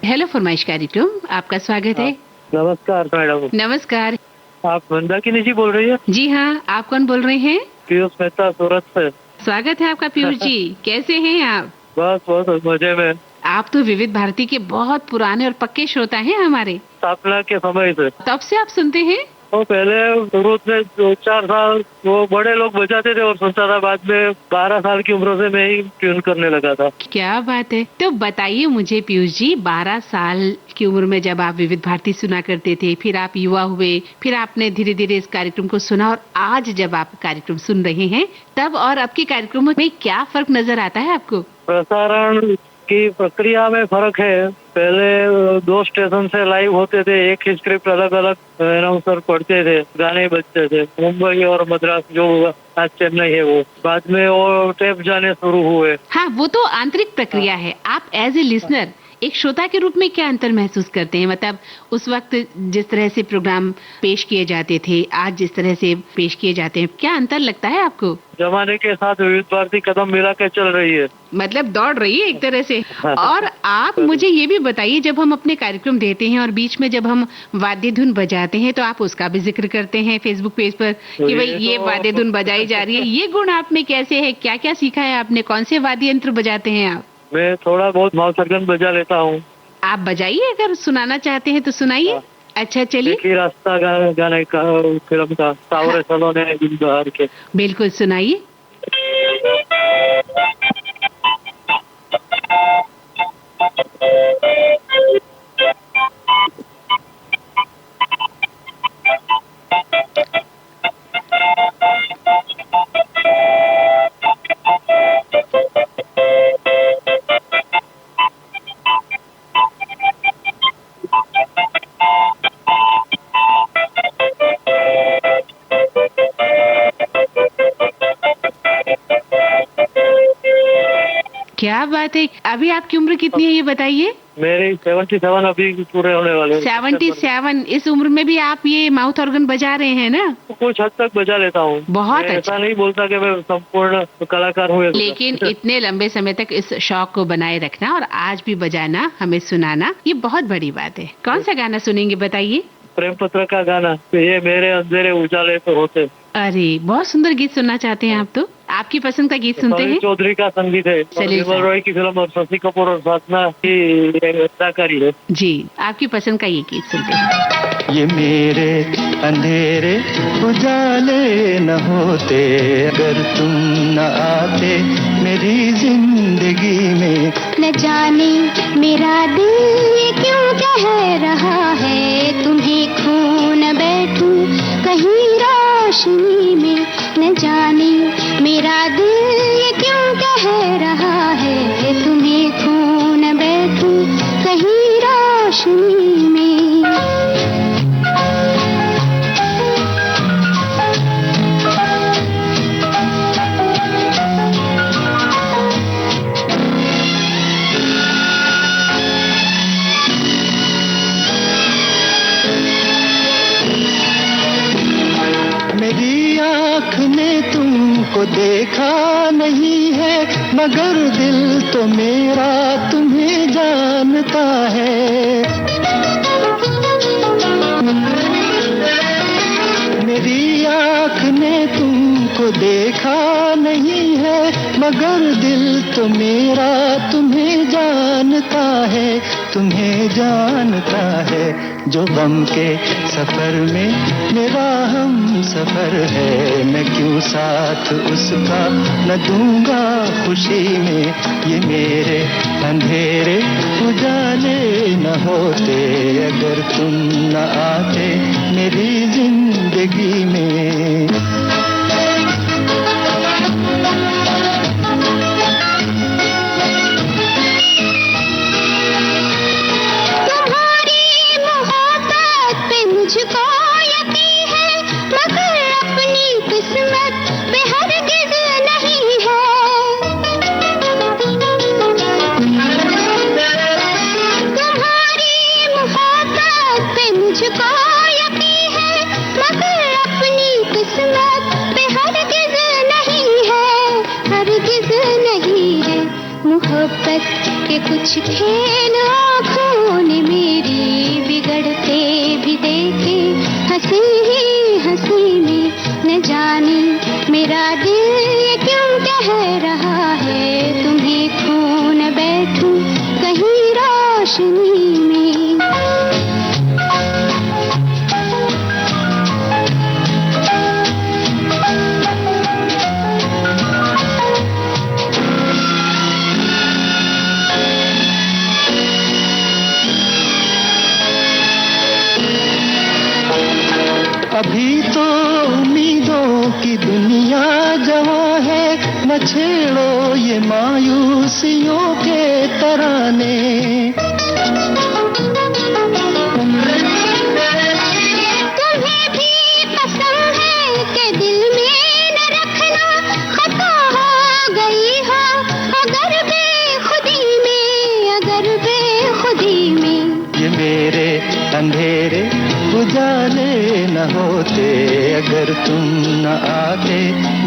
हेलो फरमाइश कार्यक्रम, आपका स्वागत है। नमस्कार मैडम। नमस्कार। आप मंदाकिनी जी बोल रही है? जी हाँ, आप कौन बोल रहे हैं? पीयूष मेहता सूरत से। स्वागत है आपका पीयूष जी, कैसे हैं आप? बस बहुत मजे में। आप तो विविध भारती के बहुत पुराने और पक्के श्रोता हैं हमारे। स्थापना के समय से। तब से आप सुनते हैं? वो पहले शुरू में 2-4 साल वो बड़े लोग बजाते थे और सुनता था, बाद में 12 साल की उम्र से मैं ही ट्यून करने लगा था। क्या बात है। तो बताइए मुझे पीयूष जी, 12 साल की उम्र में जब आप विविध भारती सुना करते थे, फिर आप युवा हुए, फिर आपने धीरे धीरे इस कार्यक्रम को सुना और आज जब आप कार्यक्रम सुन रहे हैं, तब और अब के कार्यक्रमों में क्या फर्क नजर आता है आपको? प्रसारण की प्रक्रिया में फर्क है। पहले 2 स्टेशन से लाइव होते थे, एक ही स्क्रिप्ट अलग अलग अनाउंसर पढ़ते थे, गाने बजते थे। मुंबई और मद्रास जो आज चेन्नई है, वो बाद में वो टेप जाने शुरू हुए। हाँ, वो तो आंतरिक प्रक्रिया है। आप एज ए लिसनर, एक श्रोता के रूप में क्या अंतर महसूस करते हैं? मतलब उस वक्त जिस तरह से प्रोग्राम पेश किए जाते थे, आज जिस तरह से पेश किए जाते हैं, क्या अंतर लगता है आपको? जमाने के साथ विविध भारती कदम मिला के चल रही है, मतलब दौड़ रही है एक तरह से। और आप मुझे ये भी बताइए, जब हम अपने कार्यक्रम देते हैं और बीच में जब हम वाद्य धुन बजाते हैं, तो आप उसका भी जिक्र करते हैं फेसबुक पेज पर कि भाई ये वाद्य धुन बजाई जा रही है। ये गुण आप में कैसे है? क्या क्या सीखा है आपने? कौन से वाद्य यंत्र बजाते हैं आप? मैं थोड़ा बहुत माउसर्गन बजा लेता हूँ। आप बजाइए, अगर सुनाना चाहते हैं तो सुनाइए। अच्छा चलिए। एक ही रास्ता गाने का फिल्म का सावरे सलोने बाहर के। बिल्कुल सुनाइए। क्या बात है। अभी आपकी उम्र कितनी है ये बताइए? मेरी 77 अभी पूरे होने वाले। 77। इस उम्र में भी आप ये माउथ ऑर्गन बजा रहे हैं ना? कुछ हद तक बजा लेता हूँ। बहुत अच्छा। ऐसा नहीं बोलता कि मैं संपूर्ण कलाकार हूँ, लेकिन इतने लंबे समय तक इस शौक को बनाए रखना और आज भी बजाना, हमें सुनाना, ये बहुत बड़ी बात है। कौन सा गाना सुनेंगे बताइए? प्रेम पत्र का गाना, ये मेरे अंधेरे उजाले तो होते। अरे बहुत सुंदर गीत सुनना चाहते हैं आप तो। आपकी पसंद का गीत सुनते हैं? चौधरी का संगीत है, विमल रॉय की फिल्म और शशि कपूर और साधना की अदाकारी है। जी, आपकी पसंद का ये गीत सुनते हैं। ये मेरे अंधेरे उजाले न होते अगर तुम न आते मेरी जिंदगी में। न जाने मेरा दिल क्यों कह रहा है तुम्हें खो न बैठूं कहीं रोशनी में। न जाने मेरा दिल क्यों कह रहा है तुम्हें खो न बैठूं कहीं रोशनी में। मेरी आँख ने तुमको देखा नहीं है मगर दिल तो मेरा तुम्हें जानता है। मेरी आँख ने तुमको देखा नहीं है मगर दिल तो मेरा तुम्हें जानता है, तुम्हें जानता है। जो गम के सफर में मेरा हम सफर है, मैं क्यों साथ उसका न दूंगा खुशी में। ये मेरे अंधेरे उजाले न होते अगर तुम न आते मेरी जिंदगी में। मुझको यकीन है मगर अपनी किस्मत पे हरगिज़ नहीं है। तुम्हारी मोहब्बत पे मुझको यकीन है मगर अपनी किस्मत पे हरगिज़ नहीं है, हरगिज़ नहीं है। मोहब्बत के कुछ खेल आँखों आँखों ने मेरी बिगड़ते भी देखे, हंसी ही हंसी में न जाने मेरा दिल ये क्यों कह रहा है, तुम्हें खो न बैठूं कहीं रोशनी में। अभी तो उम्मीदों की दुनिया जवां है, न छेड़ो ये मायूसियों के तराने। तुम्हें भी पसंद है कि दिल में न रखना, खता हो गई हो अगर बेखुदी में, अगर बेखुदी में। ये मेरे अंधेरे उजाले न होते अगर तुम न आते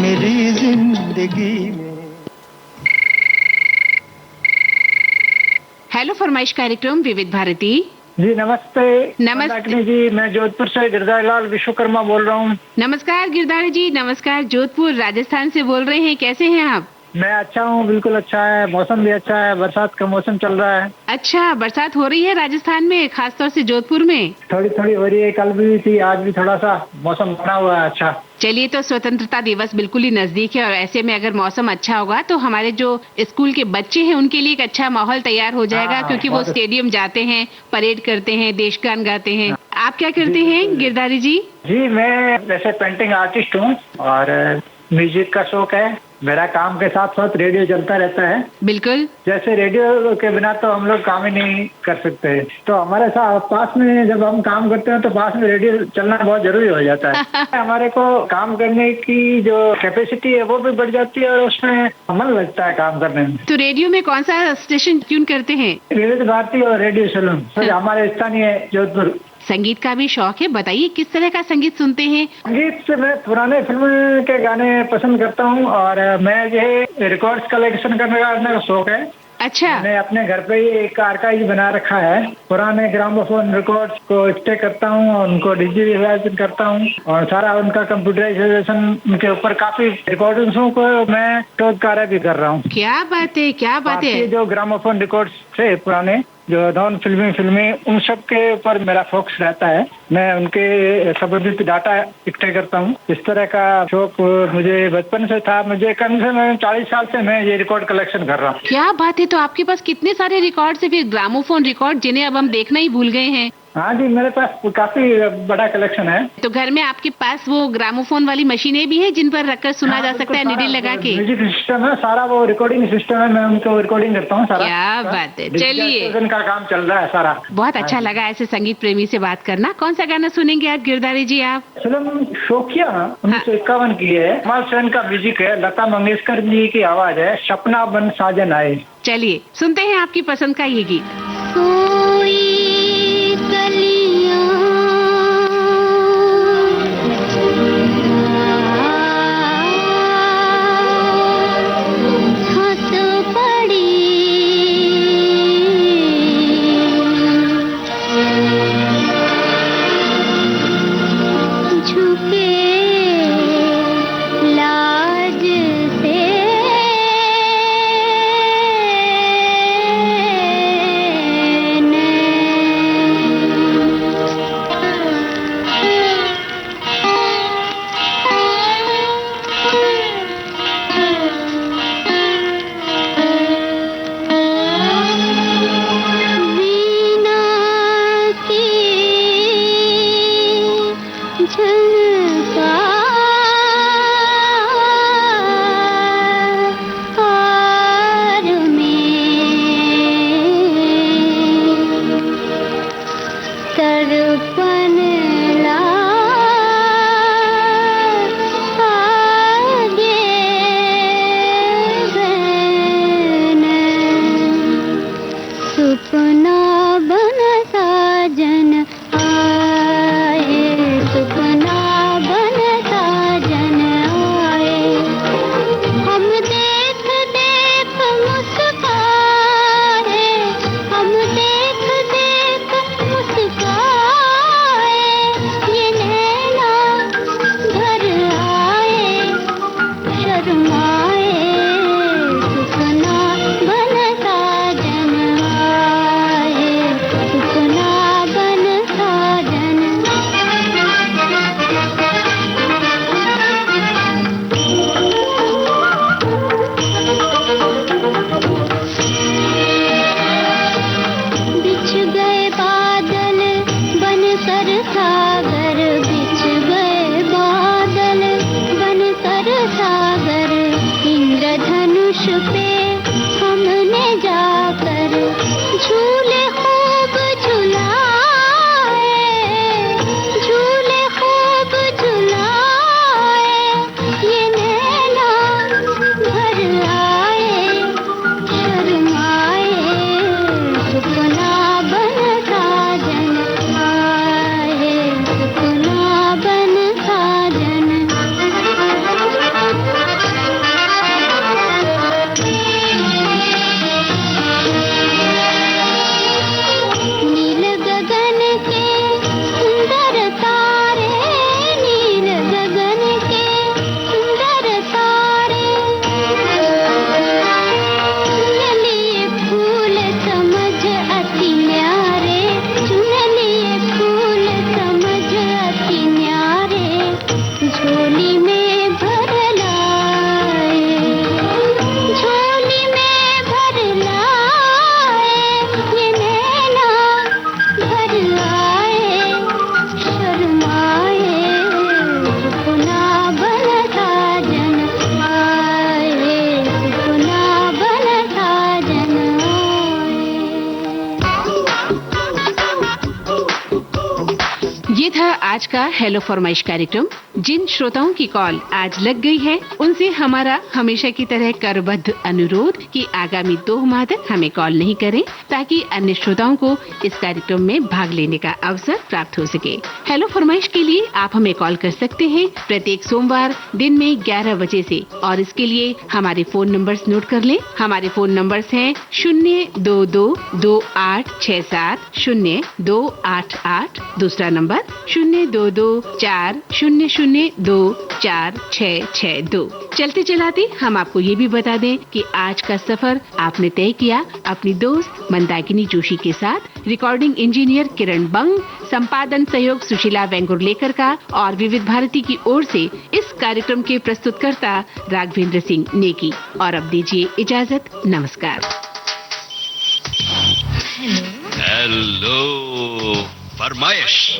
मेरी जिंदगी में। हेलो फरमाइश कार्यक्रम विविध भारती। जी नमस्ते। नमस्ते जी, मैं जोधपुर से गिरधारी लाल विश्वकर्मा बोल रहा हूँ। नमस्कार गिरधारी जी, नमस्कार। जोधपुर राजस्थान से बोल रहे हैं, कैसे हैं आप? मैं अच्छा हूँ, बिल्कुल अच्छा है, मौसम भी अच्छा है, बरसात का मौसम चल रहा है। अच्छा, बरसात हो रही है राजस्थान में, खासतौर से जोधपुर में? थोड़ी थोड़ी हो रही है, कल भी थी, आज भी थोड़ा सा मौसम बना हुआ है अच्छा। चलिए, तो स्वतंत्रता दिवस बिल्कुल ही नजदीक है और ऐसे में अगर मौसम अच्छा होगा तो हमारे जो स्कूल के बच्चे हैं उनके लिए एक अच्छा माहौल तैयार हो जाएगा, क्योंकि वो स्टेडियम जाते हैं, परेड करते हैं, देशगान गाते हैं। आप क्या करते हैं गिरधारी जी? जी मैं वैसे पेंटिंग आर्टिस्ट हूँ और म्यूजिक का शौक है मेरा। काम के साथ साथ रेडियो चलता रहता है। बिल्कुल। जैसे रेडियो के बिना तो हम लोग काम ही नहीं कर सकते, तो हमारे साथ पास में जब हम काम करते हैं तो पास में रेडियो चलना बहुत जरूरी हो जाता है। हमारे को काम करने की जो कैपेसिटी है वो भी बढ़ जाती है और उसमें मन लगता है काम करने में। तो रेडियो में कौन सा स्टेशन ट्यून करते हैं? विविध भारती और रेडियो सलून, हमारे स्थानीय जोधपुर। संगीत का भी शौक है, बताइए किस तरह का संगीत सुनते हैं? संगीत से मैं पुराने फिल्म के गाने पसंद करता हूँ और मैं जो है रिकॉर्ड्स कलेक्शन करने का शौक है। अच्छा। मैंने अपने घर पे ही एक आर्काइव बना रखा है, पुराने ग्रामोफोन रिकॉर्ड्स को स्टे करता हूँ, उनको डिजिटलाइजेशन करता हूँ और सारा उनका कंप्यूटराइजेशन उनके ऊपर काफी रिकॉर्डिंग्सों को मैं शोध कार्य भी कर रहा हूँ। क्या बात है, क्या बात है। जो ग्रामोफोन रिकॉर्ड्स थे पुराने, जो नॉन फिल्मी उन सब के ऊपर मेरा फोकस रहता है। मैं उनके संबंधित डाटा इकट्ठे करता हूँ। इस तरह का शौक मुझे बचपन से था। मुझे कम से कम 40 साल से मैं ये रिकॉर्ड कलेक्शन कर रहा हूँ। क्या बात है, तो आपके पास कितने सारे रिकॉर्ड है फिर, ग्रामोफोन रिकॉर्ड जिन्हें अब हम देखना ही भूल गए हैं। हाँ जी, मेरे पास काफी बड़ा कलेक्शन है। तो घर में आपके पास वो ग्रामोफोन वाली मशीनें भी है जिन पर रखकर सुना जा सकता है नीडल लगा के? म्यूजिक सिस्टम है सारा, वो रिकॉर्डिंग सिस्टम है, मैं उनको रिकॉर्डिंग करता हूँ सारा। क्या बात है। चलिए, का काम चल रहा है सारा। बहुत अच्छा लगा ऐसे संगीत प्रेमी से बात करना। कौन सा गाना सुनेंगे आज गिरधारी जी आप? फिल्म शोकिया 1951 की है, कमाल सेन का म्यूजिक है, लता मंगेशकर जी की आवाज है, सपना बन साजन आए। चलिए सुनते हैं आपकी पसंद का ये गीत। न आज का हेलो फरमाइश कार्यक्रम। जिन श्रोताओं की कॉल आज लग गई है उनसे हमारा हमेशा की तरह करबद्ध अनुरोध कि आगामी 2 माह तक हमें कॉल नहीं करें ताकि अन्य श्रोताओं को इस कार्यक्रम में भाग लेने का अवसर प्राप्त हो सके। हेलो फरमाइश के लिए आप हमें कॉल कर सकते हैं प्रत्येक सोमवार दिन में 11 बजे से, और इसके लिए हमारे फोन नंबर्स नोट कर लें। हमारे फोन नंबर्स हैं 02228700288, दूसरा नंबर 02240024662। चलते चलाते हम आपको ये भी बता दें कि आज का सफर आपने तय किया अपनी दोस्त मंदाकिनी जोशी के साथ। रिकॉर्डिंग इंजीनियर किरण बंग, संपादन सहयोग सुशीला वेंगुर्लेकर का, और विविध भारती की ओर से इस कार्यक्रम के प्रस्तुतकर्ता राघवेंद्र सिंह नेकी। और अब दीजिए इजाजत, नमस्कार। हेलो फरमाइश।